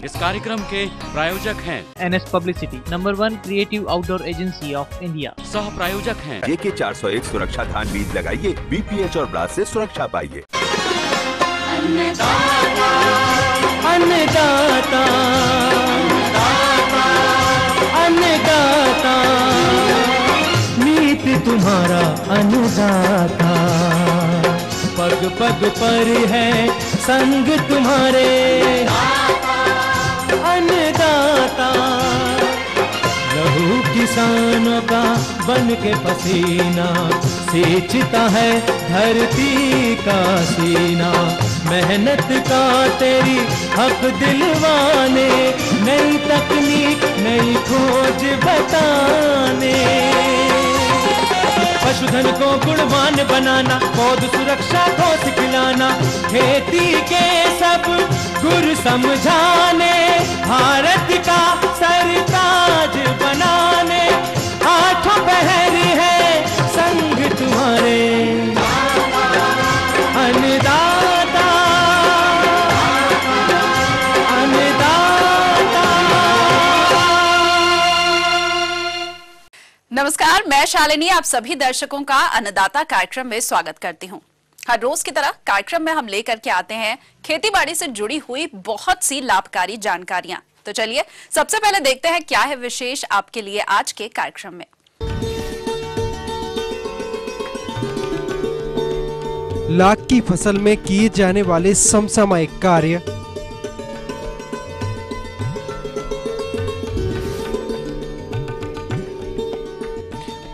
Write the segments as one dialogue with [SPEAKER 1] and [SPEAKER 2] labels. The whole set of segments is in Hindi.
[SPEAKER 1] इस कार्यक्रम के प्रायोजक हैं
[SPEAKER 2] NS Publicity, #1 creative outdoor agency of India.
[SPEAKER 1] सह प्रायोजक हैं
[SPEAKER 3] JK 401 सुरक्षा धान बीज लगाइए, BPH और ब्लास्ट से सुरक्षा पाइए।
[SPEAKER 4] अन्नदाता अन्नदाता नीत तुम्हारा अन्नदाता, पग पग पर है संग तुम्हारे अन्नदाता। लहू किसानों का बन के पसीना सींचता है धरती का सीना, मेहनत का तेरी हक दिलवाने, नई तकनीक नई खोज बताने। पशुधन को गुणवान बनाना, पौध सुरक्षा को सिखलाना, खेती के सब गुर समझाने, भारत का सरताज बनाने, आठों पहर है संग तुम्हारे अन्नदाता अन्नदाता।
[SPEAKER 5] नमस्कार, मैं शालिनी आप सभी दर्शकों का अन्नदाता कार्यक्रम में स्वागत करती हूं। हर रोज की तरह कार्यक्रम में हम लेकर के आते हैं खेतीबाड़ी से जुड़ी हुई बहुत सी लाभकारी जानकारियां। तो चलिए सबसे पहले देखते हैं क्या है विशेष आपके लिए आज के कार्यक्रम में।
[SPEAKER 6] लाख की फसल में किए जाने वाले समसामयिक कार्य,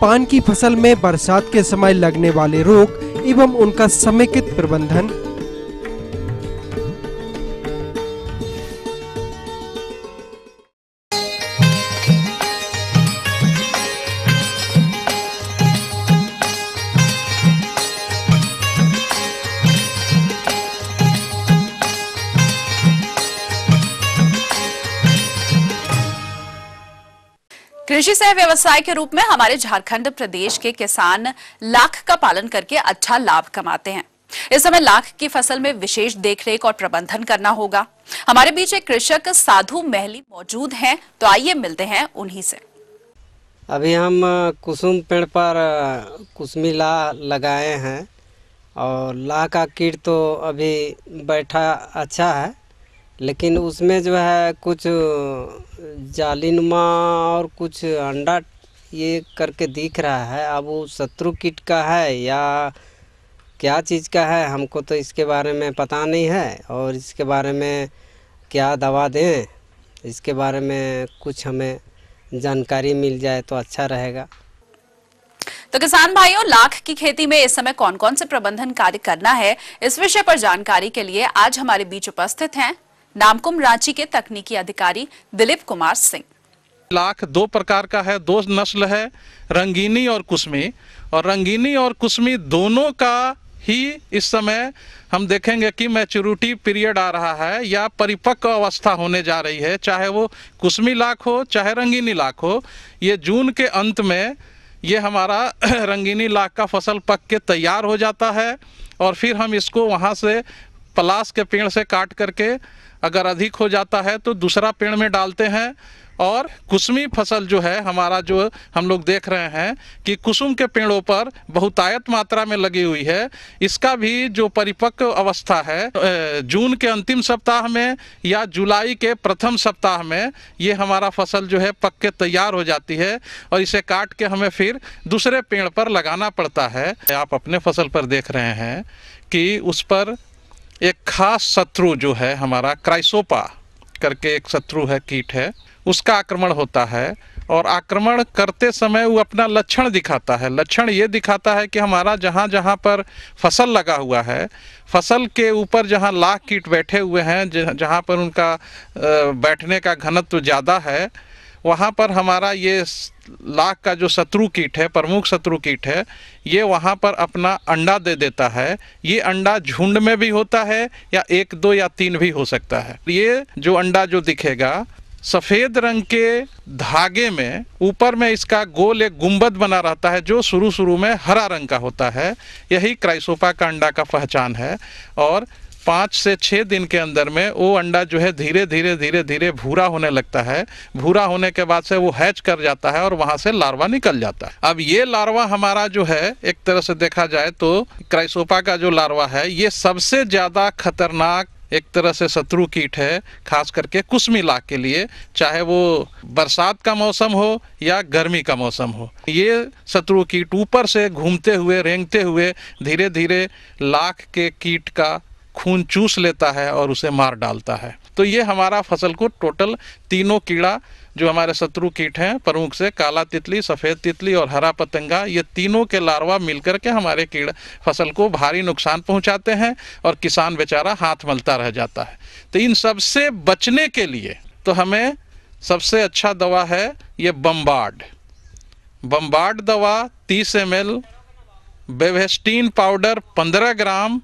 [SPEAKER 6] पान की फसल में बरसात के समय लगने वाले रोग एवं उनका समेकित प्रबंधन,
[SPEAKER 5] कृषि सह व्यवसाय के रूप में हमारे झारखंड प्रदेश के किसान लाख का पालन करके अच्छा लाभ कमाते हैं। इस समय लाख की फसल में विशेष देखरेख और प्रबंधन करना होगा। हमारे बीच एक कृषक साधु महली मौजूद हैं, तो आइए मिलते हैं उन्हीं से।
[SPEAKER 7] अभी हम कुसुम पेड़ पर कुसमी लाह लगाए हैं और लाह का कीट तो अभी बैठा अच्छा है, लेकिन उसमें जो है कुछ जालीनुमा और कुछ अंडा ये करके दिख रहा है। अब वो शत्रु कीट का है या क्या चीज़ का है हमको तो इसके बारे में पता नहीं है, और इसके बारे में क्या दवा दें इसके बारे में कुछ हमें जानकारी मिल जाए तो अच्छा रहेगा।
[SPEAKER 5] तो किसान भाइयों, लाख की खेती में इस समय कौन कौन से प्रबंधन कार्य करना है, इस विषय पर जानकारी के लिए आज हमारे बीच उपस्थित हैं नामकुम रांची के तकनीकी अधिकारी दिलीप कुमार सिंह।
[SPEAKER 8] लाख दो प्रकार का है, दो नस्ल है, रंगीनी और कुसमी। और रंगीनी और कुसमी दोनों का ही इस समय हम देखेंगे कि मैच्योरिटी पीरियड आ रहा है या परिपक्व अवस्था होने जा रही है, चाहे वो कुसमी लाख हो चाहे रंगीनी लाख हो। ये जून के अंत में ये हमारा रंगीनी लाख का फसल पक के तैयार हो जाता है, और फिर हम इसको वहाँ से पलाश के पेड़ से काट करके अगर अधिक हो जाता है तो दूसरा पेड़ में डालते हैं। और कुसमी फसल जो है हमारा, जो हम लोग देख रहे हैं कि कुसुम के पेड़ों पर बहुतायत मात्रा में लगी हुई है, इसका भी जो परिपक्व अवस्था है जून के अंतिम सप्ताह में या जुलाई के प्रथम सप्ताह में ये हमारा फसल जो है पक के तैयार हो जाती है, और इसे काट के हमें फिर दूसरे पेड़ पर लगाना पड़ता है। आप अपने फसल पर देख रहे हैं कि उस पर एक खास शत्रु जो है हमारा क्राइसोपा करके एक शत्रु है, कीट है, उसका आक्रमण होता है। और आक्रमण करते समय वो अपना लक्षण दिखाता है। लक्षण ये दिखाता है कि हमारा जहाँ जहाँ पर फसल लगा हुआ है, फसल के ऊपर जहाँ लाख कीट बैठे हुए हैं, जहाँ पर उनका बैठने का घनत्व ज़्यादा है, वहाँ पर हमारा ये लाख का जो शत्रु कीट है, प्रमुख शत्रु कीट है, ये वहाँ पर अपना अंडा दे देता है। ये अंडा झुंड में भी होता है या 1, 2 या 3 भी हो सकता है। ये जो अंडा जो दिखेगा सफ़ेद रंग के धागे में ऊपर में इसका गोल एक गुंबद बना रहता है, जो शुरू में हरा रंग का होता है। यही क्राइसोपा का अंडा का पहचान है। और 5 से 6 दिन के अंदर में वो अंडा जो है धीरे धीरे भूरा होने लगता है। भूरा होने के बाद से वो हैच कर जाता है और वहाँ से लार्वा निकल जाता है। अब ये लार्वा हमारा जो है एक तरह से देखा जाए तो क्राइसोपा का जो लार्वा है ये सबसे ज़्यादा खतरनाक एक तरह से शत्रु कीट है, खास करके कुसमी लाख के लिए, चाहे वो बरसात का मौसम हो या गर्मी का मौसम हो। ये शत्रु कीट ऊपर से घूमते हुए रेंगते हुए धीरे धीरे लाख के कीट का खून चूस लेता है और उसे मार डालता है। तो ये हमारा फसल को टोटल तीनों कीड़ा जो हमारे शत्रु कीट हैं, प्रमुख से काला तितली, सफ़ेद तितली और हरा पतंगा, ये तीनों के लार्वा मिलकर के हमारे कीड़ा फसल को भारी नुकसान पहुंचाते हैं और किसान बेचारा हाथ मलता रह जाता है। तो इन सब से बचने के लिए तो हमें सबसे अच्छा दवा है ये बम्बार्ड दवा 30 ml, बेवेस्टीन पाउडर 15 ग्राम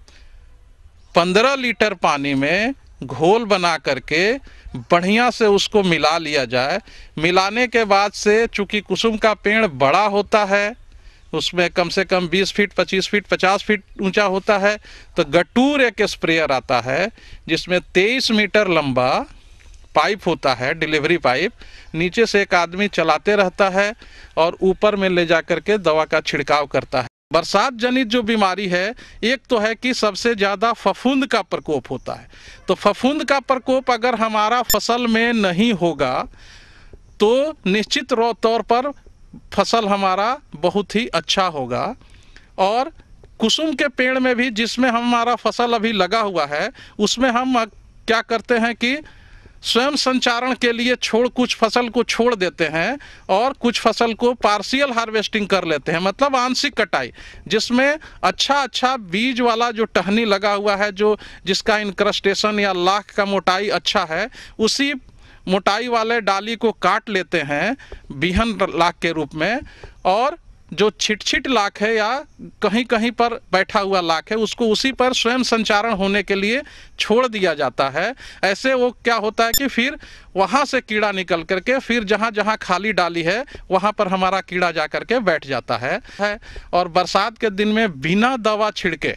[SPEAKER 8] 15 लीटर पानी में घोल बना करके बढ़िया से उसको मिला लिया जाए। मिलाने के बाद से चूंकि कुसुम का पेड़ बड़ा होता है, उसमें कम से कम 20 फीट 25 फीट 50 फीट ऊंचा होता है, तो गटूर एक स्प्रेयर आता है जिसमें 23 मीटर लंबा पाइप होता है, डिलीवरी पाइप, नीचे से एक आदमी चलाते रहता है और ऊपर में ले जा करके दवा का छिड़काव करता है। बरसात जनित जो बीमारी है, एक तो है कि सबसे ज़्यादा फफूंद का प्रकोप होता है। तो फफूंद का प्रकोप अगर हमारा फसल में नहीं होगा तो निश्चित तौर पर फसल हमारा बहुत ही अच्छा होगा। और कुसुम के पेड़ में भी जिसमें हमारा फसल अभी लगा हुआ है, उसमें हम क्या करते हैं कि स्वयं संचारण के लिए कुछ फसल को छोड़ देते हैं और कुछ फसल को पार्शियल हार्वेस्टिंग कर लेते हैं, मतलब आंशिक कटाई, जिसमें अच्छा बीज वाला जो टहनी लगा हुआ है, जो जिसका इनक्रस्टेशन या लाख का मोटाई अच्छा है, उसी मोटाई वाले डाली को काट लेते हैं बिहन लाख के रूप में, और जो छिट लाख है या कहीं कहीं पर बैठा हुआ लाख है उसको उसी पर स्वयं संचारण होने के लिए छोड़ दिया जाता है। ऐसे वो क्या होता है कि फिर वहाँ से कीड़ा निकल करके फिर जहाँ जहाँ खाली डाली है वहाँ पर हमारा कीड़ा जा करके बैठ जाता है। और बरसात के दिन में बिना दवा छिड़के,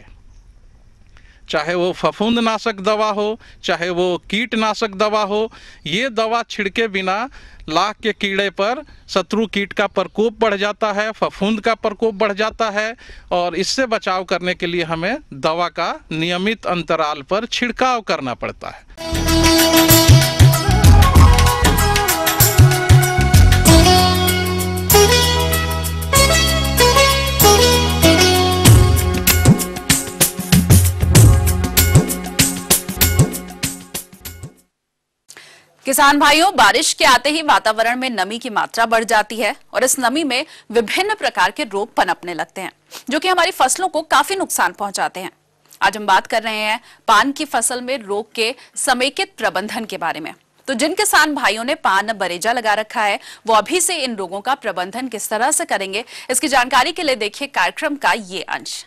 [SPEAKER 8] चाहे वो फफूंद नाशक दवा हो, चाहे वो कीटनाशक दवा हो, ये दवा छिड़के बिना लाख के कीड़े पर शत्रु कीट का प्रकोप बढ़ जाता है, फफूंद का प्रकोप बढ़ जाता है। और इससे बचाव करने के लिए हमें दवा का नियमित अंतराल पर छिड़काव करना पड़ता है।
[SPEAKER 5] किसान भाइयों, बारिश के आते ही वातावरण में नमी की मात्रा बढ़ जाती है और इस नमी में विभिन्न प्रकार के रोग पनपने लगते हैं जो कि हमारी फसलों को काफी नुकसान पहुंचाते हैं। आज हम बात कर रहे हैं पान की फसल में रोग के समेकित प्रबंधन के बारे में। तो जिन किसान भाइयों ने पान बरेजा लगा रखा है वो अभी से इन रोगों का प्रबंधन किस तरह से करेंगे, इसकी जानकारी के लिए देखिए कार्यक्रम का ये अंश।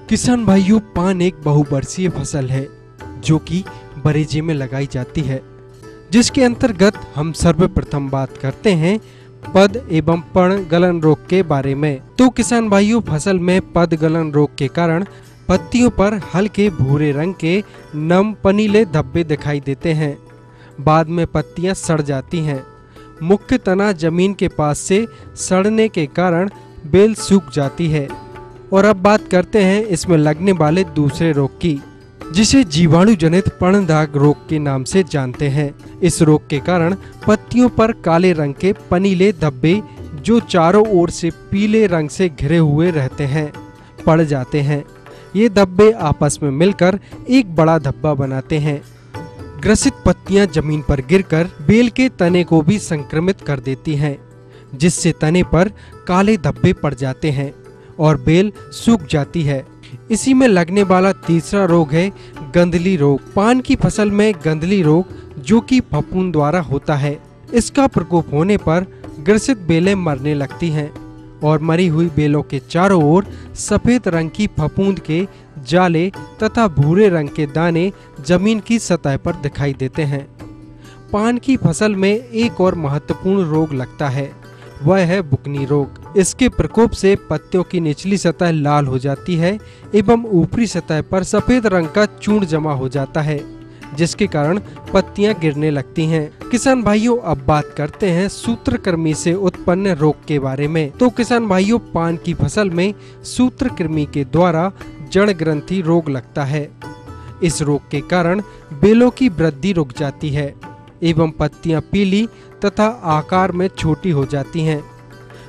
[SPEAKER 6] किसान भाइयों, पान एक बहुवर्षीय फसल है जो कि बरेजे में लगाई जाती है, जिसके अंतर्गत हम सर्वप्रथम बात करते हैं पद एवं पर्ण गलन रोग के बारे में। तो किसान भाइयों, फसल में पद गलन रोग के कारण पत्तियों पर हल्के भूरे रंग के नम पनीले धब्बे दिखाई देते हैं। बाद में पत्तियां सड़ जाती हैं। मुख्य तना जमीन के पास से सड़ने के कारण बेल सूख जाती है। और अब बात करते हैं इसमें लगने वाले दूसरे रोग की, जिसे जीवाणु जनित पर्ण दाग रोग के नाम से जानते हैं। इस रोग के कारण पत्तियों पर काले रंग के पनीले धब्बे जो चारों ओर से पीले रंग से घिरे हुए रहते हैं पड़ जाते हैं। ये धब्बे आपस में मिलकर एक बड़ा धब्बा बनाते हैं। ग्रसित पत्तियां जमीन पर गिरकर बेल के तने को भी संक्रमित कर देती हैं, जिससे तने पर काले धब्बे पड़ जाते हैं और बेल सूख जाती है। इसी में लगने वाला तीसरा रोग है गंधली रोग। पान की फसल में गंधली रोग जो कि फफूंद द्वारा होता है, इसका प्रकोप होने पर ग्रसित बेलें मरने लगती हैं और मरी हुई बेलों के चारों ओर सफेद रंग की फफूंद के जाले तथा भूरे रंग के दाने जमीन की सतह पर दिखाई देते हैं। पान की फसल में एक और महत्वपूर्ण रोग लगता है, वह है बुकनी रोग। इसके प्रकोप से पत्तियों की निचली सतह लाल हो जाती है एवं ऊपरी सतह पर सफेद रंग का चूर्ण जमा हो जाता है, जिसके कारण पत्तियां गिरने लगती हैं। किसान भाइयों, अब बात करते हैं सूत्रकृमि से उत्पन्न रोग के बारे में। तो किसान भाइयों, पान की फसल में सूत्रकृमि के द्वारा जड़ ग्रंथि रोग लगता है। इस रोग के कारण बेलों की वृद्धि रुक जाती है एवं पत्तियां पीली तथा आकार में छोटी हो जाती हैं।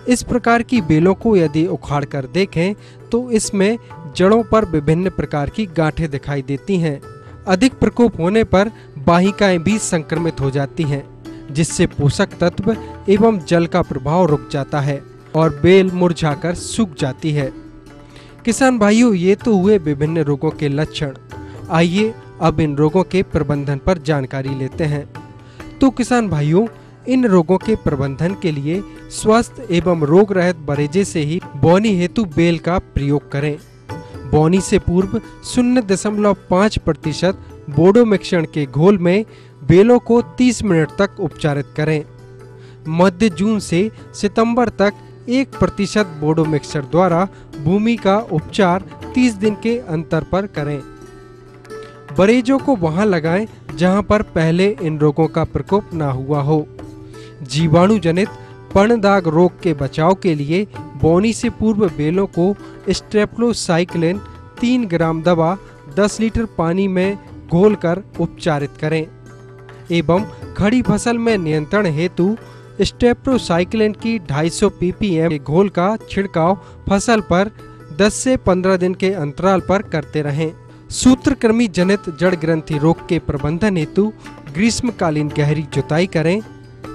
[SPEAKER 6] इस प्रकार की बेलों को यदि उखाड़ कर देखें तो इसमें जड़ों पर विभिन्न प्रकार की गांठें दिखाई देती हैं। अधिक प्रकोप होने पर वाहिकाएं भी संक्रमित हो जाती हैं, जिससे पोषक तत्व एवं जल का प्रभाव रुक जाता है और बेल मुरझाकर सूख जाती है। किसान भाइयों, ये तो हुए विभिन्न रोगों के लक्षण। आइए अब इन रोगों के प्रबंधन पर जानकारी लेते हैं। तो किसान भाइयों, इन रोगों के प्रबंधन के लिए स्वस्थ एवं रोग रहित बरेजे से ही बोनी हेतु बेल का प्रयोग करें। बोनी से पूर्व 0.5% बोडो मिश्रण के घोल में बेलों को 30 मिनट तक उपचारित करें। मध्य जून से सितंबर तक 1% बोडो मिक्सचर द्वारा भूमि का उपचार 30 दिन के अंतर पर करें। बरेजों को वहां लगाएं जहां पर पहले इन रोगों का प्रकोप न हुआ हो। जीवाणु जनित पर्णदाग रोग के बचाव के लिए बोनी से पूर्व बेलों को स्ट्रेप्टोसाइक्लिन 3 ग्राम दवा 10 लीटर पानी में घोलकर उपचारित करें एवं खड़ी फसल में नियंत्रण हेतु स्ट्रेप्टोसाइक्लिन की 250 ppm के घोल का छिड़काव फसल पर 10 से 15 दिन के अंतराल पर करते रहें। सूत्रकृमि जनित जड़ ग्रंथि रोग के प्रबंधन हेतु ग्रीष्मकालीन गहरी जुताई करें।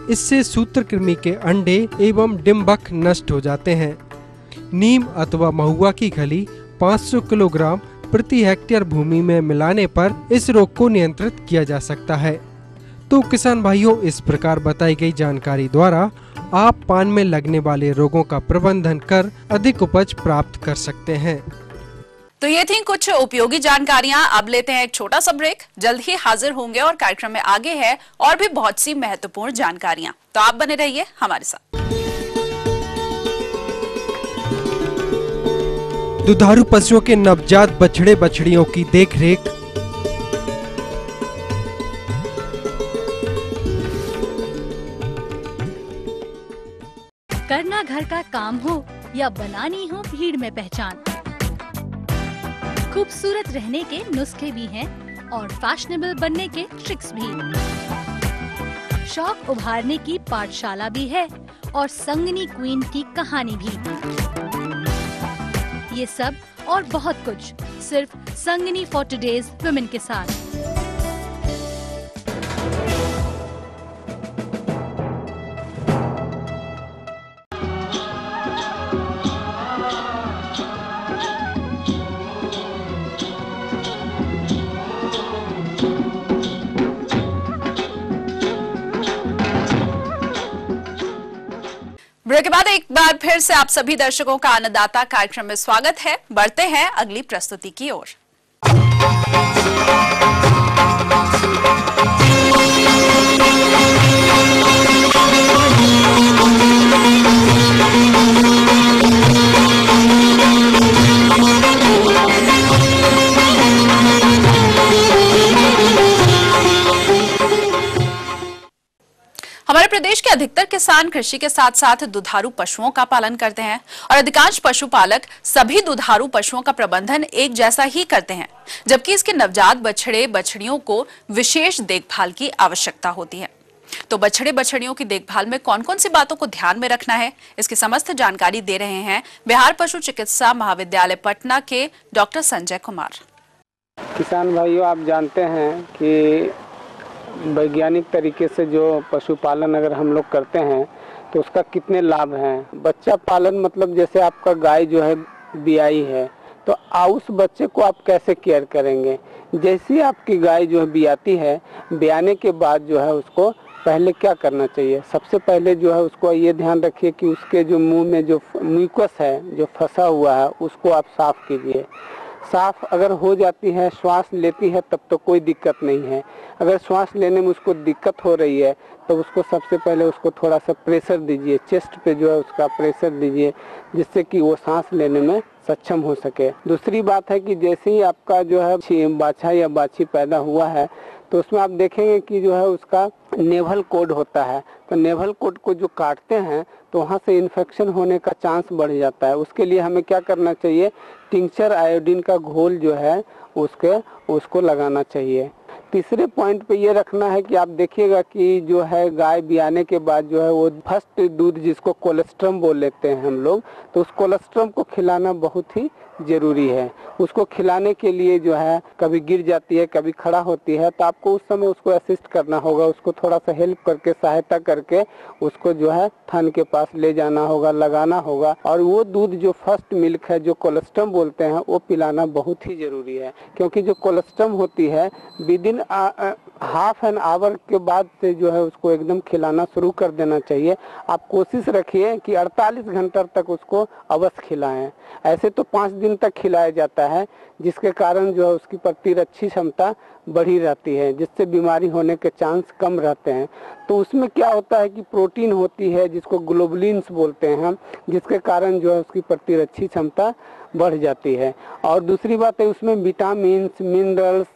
[SPEAKER 6] इससे सूत्रकृमि के अंडे एवं डिंबक नष्ट हो जाते हैं। नीम अथवा महुआ की खली 500 किलोग्राम प्रति हेक्टेयर भूमि में मिलाने पर इस रोग को नियंत्रित किया जा सकता है। तो किसान भाइयों, इस प्रकार बताई गई जानकारी द्वारा आप पान में लगने वाले रोगों का प्रबंधन कर अधिक उपज प्राप्त कर सकते हैं।
[SPEAKER 5] तो ये थी कुछ उपयोगी जानकारियां। अब लेते हैं एक छोटा सा ब्रेक, जल्द ही हाजिर होंगे और कार्यक्रम में आगे है और भी बहुत सी महत्वपूर्ण जानकारियां, तो आप बने रहिए हमारे साथ।
[SPEAKER 6] दुधारू पशुओं के नवजात बछड़े बछड़ियों की देखरेख,
[SPEAKER 9] करना घर का काम हो या बनानी हो भीड़ में पहचान, खूबसूरत रहने के नुस्खे भी हैं और फैशनेबल बनने के ट्रिक्स भी। शौक उभारने की पाठशाला भी है और संगनी क्वीन की कहानी भी। ये सब और बहुत कुछ सिर्फ संगनी फॉर टुडेज वुमेन के साथ।
[SPEAKER 5] ब्रेक के बाद एक बार फिर से आप सभी दर्शकों का अन्नदाता कार्यक्रम में स्वागत है। बढ़ते हैं अगली प्रस्तुति की ओर। हमारे प्रदेश के अधिकतर किसान कृषि के साथ साथ दुधारू पशुओं का पालन करते हैं और अधिकांश पशुपालक सभी दुधारू पशुओं का प्रबंधन एक जैसा ही करते हैं, जबकि इसके नवजात बछड़े बछड़ियों को विशेष देखभाल की आवश्यकता होती है। तो बछड़े बछड़ियों की देखभाल में कौन कौन सी बातों को ध्यान में रखना है, इसकी समस्त जानकारी दे रहे हैं बिहार पशु चिकित्सा महाविद्यालय पटना के डॉक्टर संजय कुमार।
[SPEAKER 10] किसान भाइयों, आप जानते हैं कि वैज्ञानिक तरीके से जो पशुपालन अगर हम लोग करते हैं तो उसका कितने लाभ हैं। बच्चा पालन मतलब जैसे आपका गाय जो है बियाई है तो उस बच्चे को आप कैसे केयर करेंगे। जैसी आपकी गाय जो है बियाती है, ब्याने के बाद जो है उसको पहले क्या करना चाहिए। सबसे पहले जो है उसको ये ध्यान रखिए कि उसके जो मुंह में जो म्यूकस है जो फंसा हुआ है उसको आप साफ कीजिए। साफ अगर हो जाती है, श्वास लेती है, तब तो कोई दिक्कत नहीं है। अगर श्वास लेने में उसको दिक्कत हो रही है तो उसको सबसे पहले उसको थोड़ा सा प्रेशर दीजिए, चेस्ट पे जो है उसका प्रेशर दीजिए, जिससे कि वो सांस लेने में सक्षम हो सके। दूसरी बात है कि जैसे ही आपका जो है बाछा या बाछी पैदा हुआ है तो उसमें आप देखेंगे कि जो है उसका नेवल कोड होता है, तो नेवल कोड को जो काटते हैं तो वहाँ से इन्फेक्शन होने का चांस बढ़ जाता है। उसके लिए हमें क्या करना चाहिए, टिंक्चर आयोडीन का घोल जो है उसको लगाना चाहिए। तीसरे पॉइंट पे ये रखना है कि आप देखिएगा कि जो है गाय ब्याने के बाद जो है वो फर्स्ट दूध जिसको कोलेस्ट्रम बोल लेते हैं हम लोग, तो उस कोलेस्ट्रम को खिलाना बहुत ही जरूरी है। उसको खिलाने के लिए जो है कभी गिर जाती है, कभी खड़ा होती है, तो आपको उस समय उसको असिस्ट करना होगा, उसको थोड़ा सा हेल्प करके, सहायता करके उसको जो है थन के पास ले जाना होगा, लगाना होगा। और वो दूध जो फर्स्ट मिल्क है, जो कोलेस्ट्रम बोलते हैं, वो पिलाना बहुत ही जरूरी है, क्योंकि जो कोलेस्ट्रम होती है विदिन हाफ एन आवर के बाद से जो है उसको एकदम खिलाना शुरू कर देना चाहिए। आप कोशिश रखिए कि 48 घंटा तक उसको अवश्य खिलाएं। ऐसे तो 5 दिन तक खिलाया जाता है, जिसके कारण जो है उसकी प्रतिरक्षी क्षमता बढ़ी रहती है, जिससे बीमारी होने के चांस कम रहते हैं। तो उसमें क्या होता है कि प्रोटीन होती है जिसको ग्लोबुलिन्स बोलते हैं हम, जिसके कारण जो है उसकी प्रतिरक्षी क्षमता बढ़ जाती है। और दूसरी बात है उसमें विटामिन मिनरल्स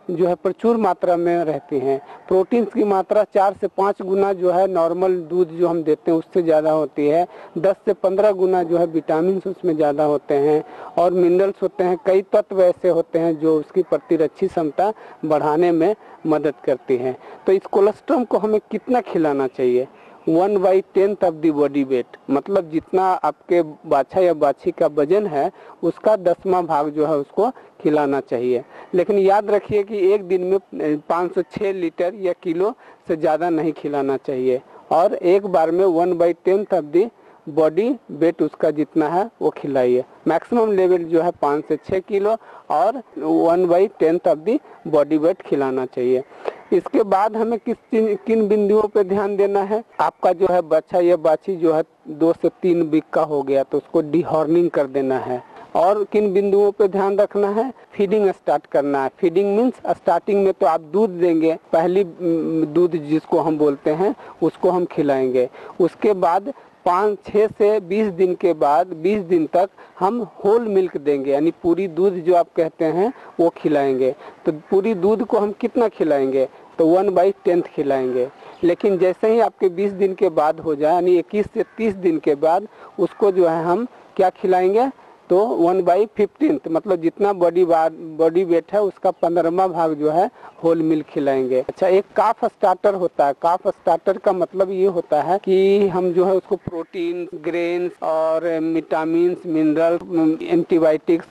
[SPEAKER 10] जो है प्रचुर मात्रा में रहती हैं। प्रोटीन्स की मात्रा 4 से 5 गुना जो है नॉर्मल दूध जो हम देते हैं उससे ज़्यादा होती है। 10 से 15 गुना जो है विटामिन उसमें ज़्यादा होते हैं, और मिनरल्स होते हैं। कई तत्व ऐसे होते हैं जो उसकी प्रतिरक्षी क्षमता बढ़ाने में मदद करती हैं। तो इस कोलेस्ट्रम को हमें कितना खिलाना चाहिए, 1/10 ऑफ द बॉडी वेट, मतलब जितना आपके बाछा या बाछी का वजन है उसका 10वां भाग जो है उसको खिलाना चाहिए। लेकिन याद रखिए कि एक दिन में 506 लीटर या किलो से ज़्यादा नहीं खिलाना चाहिए, और एक बार में 1/10 ऑफ द बॉडी वेट उसका जितना है वो खिलाइए। मैक्सिमम लेवल जो है 5 से 6 किलो और 1/10 ऑफ द बॉडी वेट खिलाना चाहिए। इसके बाद हमें किन बिंदुओं पे ध्यान देना है, आपका जो है बच्चा या बाछी जो है 2 से 3 वीक का हो गया तो उसको डिहॉर्निंग कर देना है। और किन बिंदुओं पे ध्यान रखना है, फीडिंग स्टार्ट करना है। फीडिंग मीन्स स्टार्टिंग में तो आप दूध देंगे, पहली दूध जिसको हम बोलते हैं उसको हम खिलाएंगे। उसके बाद 5-6 से 20 दिन के बाद 20 दिन तक हम होल मिल्क देंगे, यानी पूरी दूध जो आप कहते हैं वो खिलाएंगे। तो पूरी दूध को हम कितना खिलाएंगे, तो 1/10 खिलाएंगे। लेकिन जैसे ही आपके 20 दिन के बाद हो जाए, यानी 21 से 30 दिन के बाद उसको जो है हम क्या खिलाएंगे, तो 1/15, मतलब जितना बॉडी वेट है उसका 15वां भाग जो है होल मिल्क खिलाएंगे। अच्छा, एक काफ स्टार्टर होता है। काफ स्टार्टर का मतलब ये होता है कि हम जो है उसको प्रोटीन, ग्रेन्स और विटामिन, मिनरल, एंटीबायोटिक्स,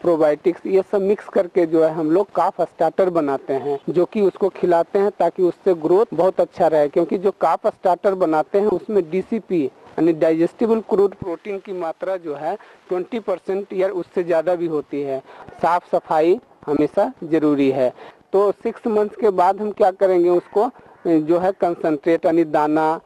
[SPEAKER 10] प्रोबायोटिक्स, ये सब मिक्स करके जो है हम लोग काफ स्टार्टर बनाते हैं, जो कि उसको खिलाते हैं ताकि उससे ग्रोथ बहुत अच्छा रहे। क्योंकि जो काफ स्टार्टर बनाते हैं उसमें DCP यानी डाइजेस्टिबल क्रूड प्रोटीन की मात्रा जो है 20% या उससे ज़्यादा भी होती है। साफ सफाई हमेशा ज़रूरी है। तो 6 मंथ्स के बाद हम क्या करेंगे, उसको जो है कंसंट्रेट यानी दाना,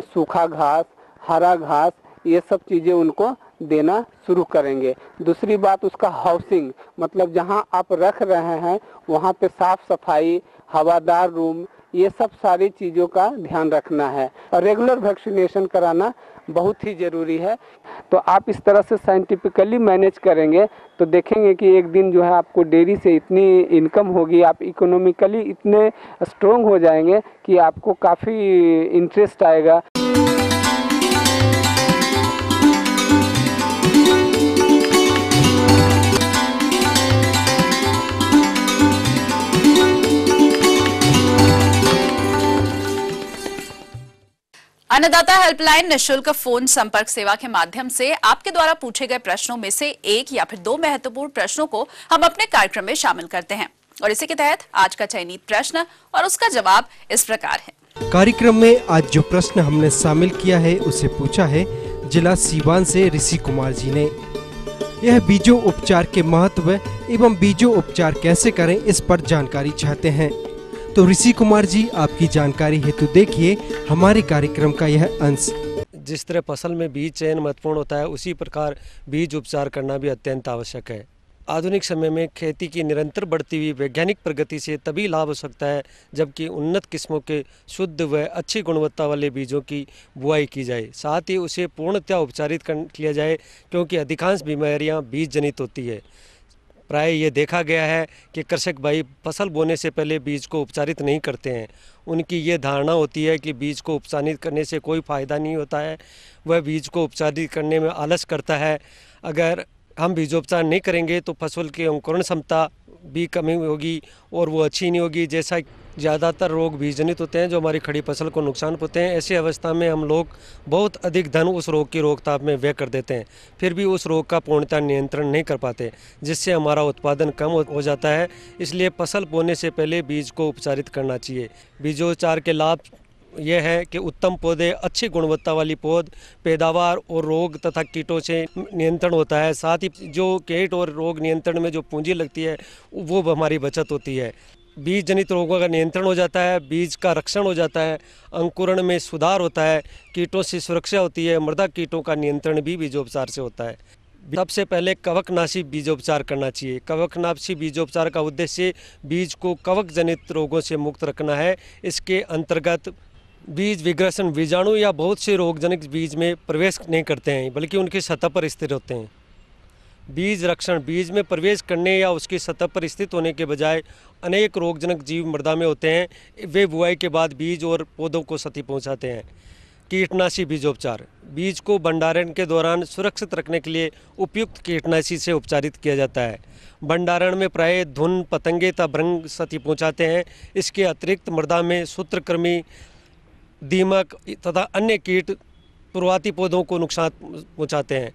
[SPEAKER 10] सूखा घास, हरा घास, ये सब चीज़ें उनको देना शुरू करेंगे। दूसरी बात उसका हाउसिंग, मतलब जहाँ आप रख रहे हैं वहाँ पे साफ सफाई, हवादार रूम, ये सब सारी चीज़ों का ध्यान रखना है। और रेगुलर वैक्सीनेशन कराना बहुत ही ज़रूरी है। तो आप इस तरह से साइंटिफिकली मैनेज करेंगे तो देखेंगे कि एक दिन जो है आपको डेयरी से इतनी इनकम होगी, आप इकोनॉमिकली इतने स्ट्रॉन्ग हो जाएंगे कि आपको काफ़ी इंटरेस्ट आएगा।
[SPEAKER 5] अन्नदाता हेल्पलाइन निःशुल्क फोन संपर्क सेवा के माध्यम से आपके द्वारा पूछे गए प्रश्नों में से एक या फिर 2 महत्वपूर्ण प्रश्नों को हम अपने कार्यक्रम में शामिल करते हैं, और इसी के तहत आज का चयनित प्रश्न और उसका जवाब इस प्रकार है।
[SPEAKER 6] कार्यक्रम में आज जो प्रश्न हमने शामिल किया है उसे पूछा है जिला सीवान से ऋषि कुमार जी ने। यह बीजों उपचार के महत्व एवं बीजों उपचार कैसे करें इस पर जानकारी चाहते हैं। तो ऋषि कुमार जी, आपकी जानकारी हेतु देखिए हमारे कार्यक्रम का यह अंश।
[SPEAKER 11] जिस तरह फसल में बीज चयन महत्वपूर्ण होता है, उसी प्रकार बीज उपचार करना भी अत्यंत आवश्यक है। आधुनिक समय में खेती की निरंतर बढ़ती हुई वैज्ञानिक प्रगति से तभी लाभ हो सकता है जबकि उन्नत किस्मों के शुद्ध व अच्छी गुणवत्ता वाले बीजों की बुआई की जाए, साथ ही उसे पूर्णतः उपचारित कर लिया जाए, क्योंकि अधिकांश बीमारियां बीज जनित होती है। प्राय ये देखा गया है कि कृषक भाई फसल बोने से पहले बीज को उपचारित नहीं करते हैं। उनकी ये धारणा होती है कि बीज को उपचारित करने से कोई फ़ायदा नहीं होता है, वह बीज को उपचारित करने में आलस करता है। अगर हम बीजोपचार नहीं करेंगे तो फसल की अंकुरण क्षमता भी कमी होगी और वो अच्छी नहीं होगी। जैसा ज़्यादातर रोग बीजजनित होते हैं जो हमारी खड़ी फसल को नुकसान पहुँचते हैं, ऐसी अवस्था में हम लोग बहुत अधिक धन उस रोग की रोकथाम में व्यय कर देते हैं, फिर भी उस रोग का पूर्णतः नियंत्रण नहीं कर पाते, जिससे हमारा उत्पादन कम हो जाता है। इसलिए फसल बोने से पहले बीज को उपचारित करना चाहिए। बीजोपचार के लाभ यह है कि उत्तम पौधे, अच्छी गुणवत्ता वाली पौध, पैदावार और रोग तथा कीटों से नियंत्रण होता है। साथ ही जो कीट और रोग नियंत्रण में जो पूंजी लगती है वो हमारी बचत होती है। बीज जनित रोगों का नियंत्रण हो जाता है, बीज का रक्षण हो जाता है, अंकुरण में सुधार होता है, कीटों से सुरक्षा होती है, मृदा कीटों का नियंत्रण भी बीजोपचार से होता है। सबसे पहले कवकनाशी बीजोपचार करना चाहिए। कवकनाशी बीजोपचार का उद्देश्य बीज को कवक जनित रोगों से मुक्त रखना है। इसके अंतर्गत बीज विग्रसन, बीजाणु या बहुत से रोगजनक बीज में प्रवेश नहीं करते हैं बल्कि उनकी सतह पर स्थिर होते हैं। बीज रक्षण, बीज में प्रवेश करने या उसकी सतह पर स्थित होने के बजाय अनेक रोगजनक जीव मृदा में होते हैं, वे बुआई के बाद बीज और पौधों को क्षति पहुंचाते हैं। कीटनाशी बीजोपचार, बीज को भंडारण के दौरान सुरक्षित रखने के लिए उपयुक्त कीटनाशी से उपचारित किया जाता है। भंडारण में प्राय धुन, पतंगे तथा भृंग क्षति पहुँचाते हैं। इसके अतिरिक्त मृदा में सूत्रकृमि, दीमक तथा अन्य कीट शुरुआती पौधों को नुकसान पहुंचाते हैं।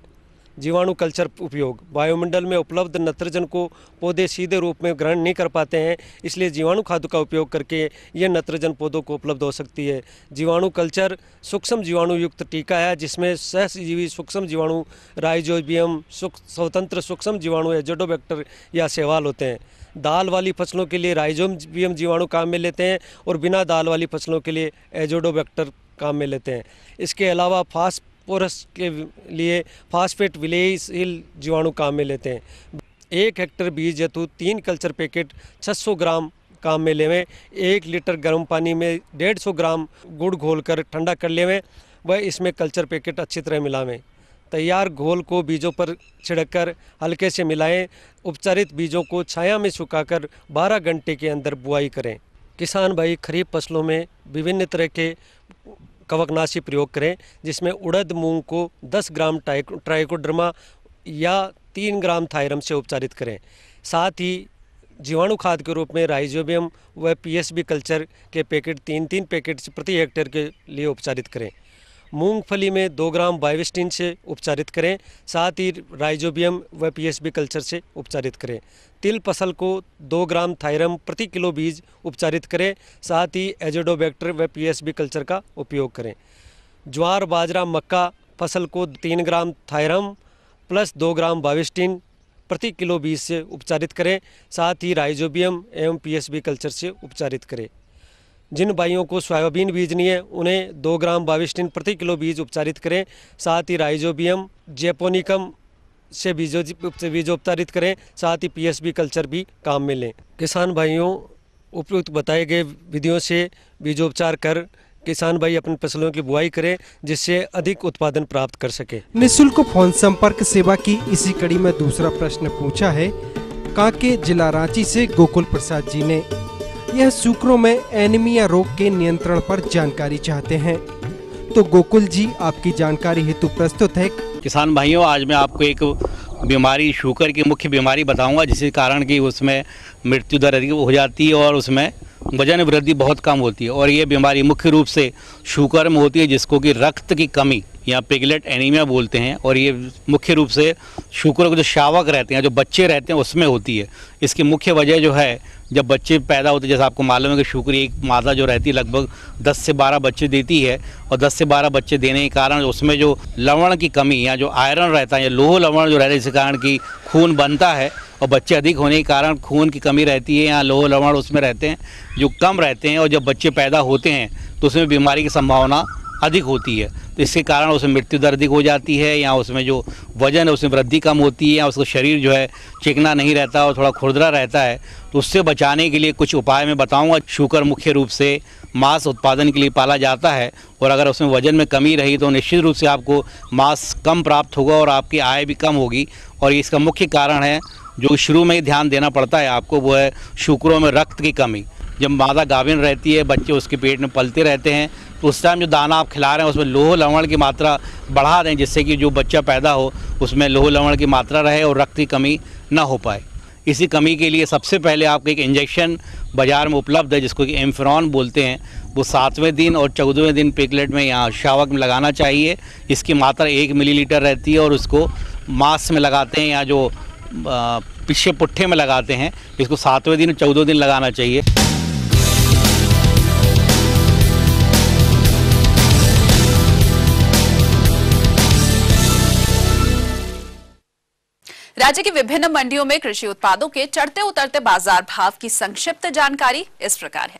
[SPEAKER 11] जीवाणु कल्चर उपयोग, वायुमंडल में उपलब्ध नाइट्रोजन को पौधे सीधे रूप में ग्रहण नहीं कर पाते हैं, इसलिए जीवाणु खाद का उपयोग करके यह नाइट्रोजन पौधों को उपलब्ध हो सकती है। जीवाणु कल्चर सूक्ष्म जीवाणु युक्त टीका है जिसमें सहजीवी सूक्ष्म जीवाणु राइजोबियम, स्वतंत्र सूक्ष्म जीवाणु एजोडोबैक्टर या शैवाल होते हैं। दाल वाली फसलों के लिए राइजोबियम जीवाणु काम में लेते हैं और बिना दाल वाली फसलों के लिए एजोडोबैक्टर काम में लेते हैं। इसके अलावा फास्फोरस के लिए फास्फेट विलेयशील जीवाणु काम में लेते हैं। 1 हेक्टेयर बीज हेतु 3 कल्चर पैकेट 600 ग्राम काम में लेवें। 1 लीटर गर्म पानी में 150 ग्राम गुड़ घोलकर ठंडा कर लेवें, वह इसमें कल्चर पैकेट अच्छी तरह मिलावें। तैयार घोल को बीजों पर छिड़ककर हल्के से मिलाएं। उपचारित बीजों को छाया में सुखाकर 12 घंटे के अंदर बुआई करें। किसान भाई खरीफ फसलों में विभिन्न तरह के कवकनाशी प्रयोग करें, जिसमें उड़द मूंग को 10 ग्राम ट्राइकोडर्मा या 3 ग्राम थायरम से उपचारित करें। साथ ही जीवाणु खाद के रूप में राइजोबियम व पीएसबी कल्चर के पैकेट 3-3 पैकेट प्रति हेक्टेयर के लिए उपचारित करें। मूंगफली में 2 ग्राम बाइवेस्टिन से उपचारित करें, साथ ही राइजोबियम व पीएसबी कल्चर से उपचारित करें। तिल फसल को 2 ग्राम थायरम प्रति किलो बीज उपचारित करें, साथ ही एजोडोबैक्टर व पीएसबी कल्चर का उपयोग करें। ज्वार, बाजरा, मक्का फसल को 3 ग्राम थायरम प्लस 2 ग्राम बाइवेस्टिन प्रति किलो बीज से उपचारित करें, साथ ही राइजोबियम एवं पीएसबी कल्चर से उपचारित करें। जिन भाइयों को सोयाबीन बीजनी है उन्हें 2 ग्राम बाइवेस्टिन प्रति किलो बीज उपचारित करें, साथ ही राइजोबियम जेपोनिकम से बीजोपचारित करें, साथ ही पीएसबी कल्चर भी काम में लें। किसान भाइयों, उपयुक्त बताए गए विधियों से बीजोपचार कर किसान भाई अपनी फसलों की बुआई करें, जिससे अधिक उत्पादन प्राप्त कर सके।
[SPEAKER 6] निःशुल्क फोन संपर्क सेवा की इसी कड़ी में दूसरा प्रश्न पूछा है कांके जिला रांची से गोकुल प्रसाद जी ने। यह सूक्रों में एनीमिया रोग के नियंत्रण पर जानकारी चाहते हैं, तो गोकुल जी आपकी जानकारी हेतु प्रस्तुत है।
[SPEAKER 12] किसान भाइयों, आज मैं आपको एक बीमारी, शुगर की मुख्य बीमारी बताऊंगा, जिसके कारण कि उसमें मृत्यु दर अधिक हो जाती है और उसमें वजन वृद्धि बहुत कम होती है। और ये बीमारी मुख्य रूप से शुगर में होती है, जिसको कि रक्त की कमी या पिगलेट एनीमिया बोलते हैं। और ये मुख्य रूप से शुगर के जो शावक रहते हैं, जो बच्चे रहते हैं, उसमें होती है। इसकी मुख्य वजह जो है, जब बच्चे पैदा होते हैं, जैसे आपको मालूम है कि शुगर एक मादा जो रहती है लगभग 10 से 12 बच्चे देती है, और 10 से 12 बच्चे देने के कारण उसमें जो लवण की कमी या जो आयरन रहता है या लोह लवण जो रहता है, जिसके कारण कि खून बनता है और बच्चे अधिक होने के कारण खून की कमी रहती है या लोह लवण उसमें रहते हैं जो कम रहते हैं, और जब बच्चे पैदा होते हैं तो उसमें बीमारी की संभावना अधिक होती है, तो इसके कारण उसमें मृत्यु दर अधिक हो जाती है, या उसमें जो वजन है उसमें वृद्धि कम होती है, या उसका शरीर जो है चिकना नहीं रहता और थोड़ा खुरदरा रहता है। तो उससे बचाने के लिए कुछ उपाय मैं बताऊंगा। शूकर मुख्य रूप से मांस उत्पादन के लिए पाला जाता है, और अगर उसमें वजन में कमी रही तो निश्चित रूप से आपको मांस कम प्राप्त होगा और आपकी आय भी कम होगी। और इसका मुख्य कारण है जो शुरू में ही ध्यान देना पड़ता है आपको, वो है शूकरों में रक्त की कमी। जब मादा गाभिन रहती है, बच्चे उसके पेट में पलते रहते हैं, तो उस टाइम जो दाना आप खिला रहे हैं उसमें लोह लवण की मात्रा बढ़ा दें, जिससे कि जो बच्चा पैदा हो उसमें लोह लवण की मात्रा रहे और रक्त की कमी ना हो पाए। इसी कमी के लिए सबसे पहले आपको एक इंजेक्शन बाज़ार में उपलब्ध है जिसको कि एम्फेरॉन बोलते हैं, वो 7वें दिन और 14वें दिन पिगलेट में या शावक में लगाना चाहिए। इसकी मात्रा 1 मिलीलीटर रहती है और उसको मांस में लगाते हैं या जो पीछे पुट्ठे में लगाते हैं, इसको 7वें दिन 14 दिन लगाना चाहिए।
[SPEAKER 5] राज्य की विभिन्न मंडियों में कृषि उत्पादों के चढ़ते उतरते बाजार भाव की संक्षिप्त जानकारी इस प्रकार है।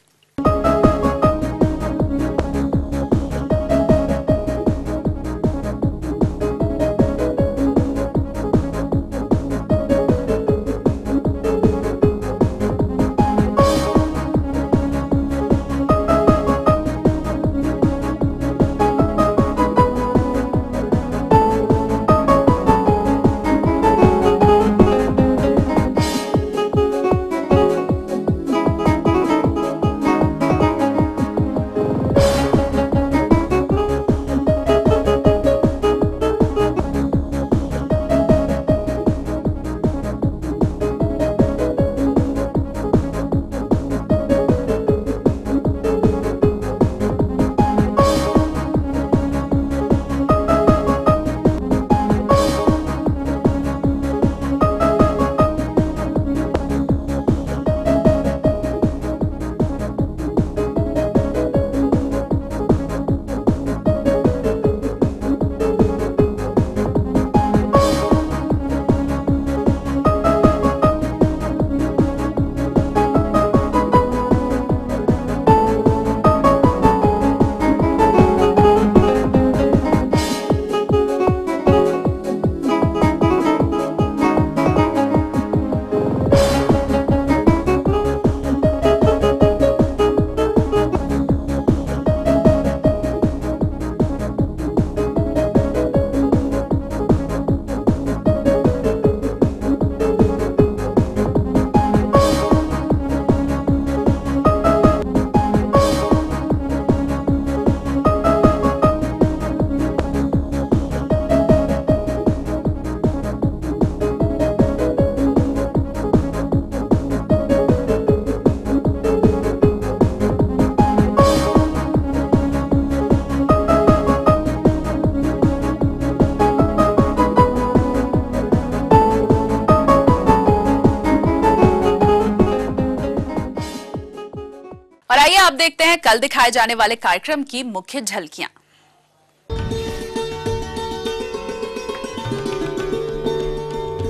[SPEAKER 5] आइए आप देखते हैं कल दिखाए जाने वाले कार्यक्रम की मुख्य झलकियां।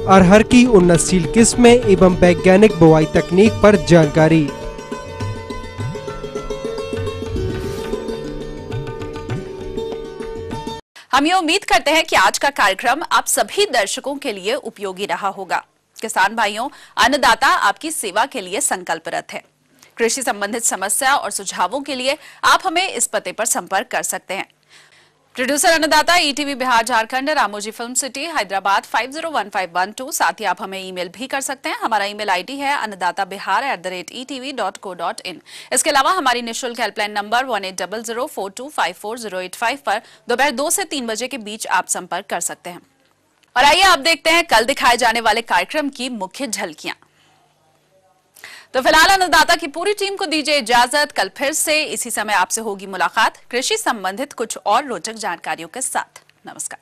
[SPEAKER 6] अरहर की उन्नतशील किस्में एवं वैज्ञानिक बुआई तकनीक पर जानकारी।
[SPEAKER 5] हम ये उम्मीद करते हैं कि आज का कार्यक्रम आप सभी दर्शकों के लिए उपयोगी रहा होगा। किसान भाइयों, अन्नदाता आपकी सेवा के लिए संकल्परत है। कृषि संबंधित समस्या और सुझावों के लिए आप हमें इस पते पर संपर्क कर सकते हैं। प्रोड्यूसर अन्नदाता ETV Bihar Jharkhand, Ramoji film city, Hyderabad 501512। साथ ही आप हमें ईमेल भी कर सकते हैं। हमारा ईमेल आईडी है annadatabihar@etv.co.in। इसके अलावा हमारी निःशुल्क हेल्पलाइन नंबर 180042540855 पर दोपहर 2 से 3 बजे के बीच आप संपर्क कर सकते हैं। और आइए आप देखते हैं कल दिखाए जाने वाले कार्यक्रम की मुख्य झलकियां। तो फिलहाल अन्नदाता की पूरी टीम को दीजिए इजाजत। कल फिर से इसी समय आपसे होगी मुलाकात कृषि संबंधित कुछ और रोचक जानकारियों के साथ। नमस्कार।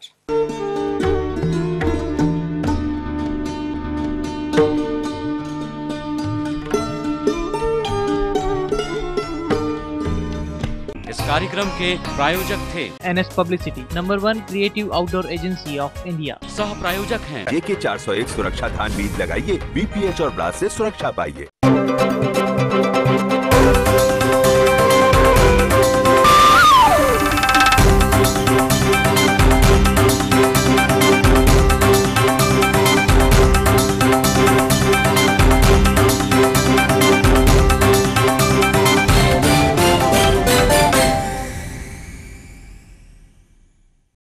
[SPEAKER 1] इस कार्यक्रम के प्रायोजक थे
[SPEAKER 2] NS publicity, number 1 creative outdoor agency of India.
[SPEAKER 1] सह प्रायोजक हैं
[SPEAKER 3] AK 401 सुरक्षा धान बीज लगाइए, BPH और ब्लास्ट से सुरक्षा पाइए।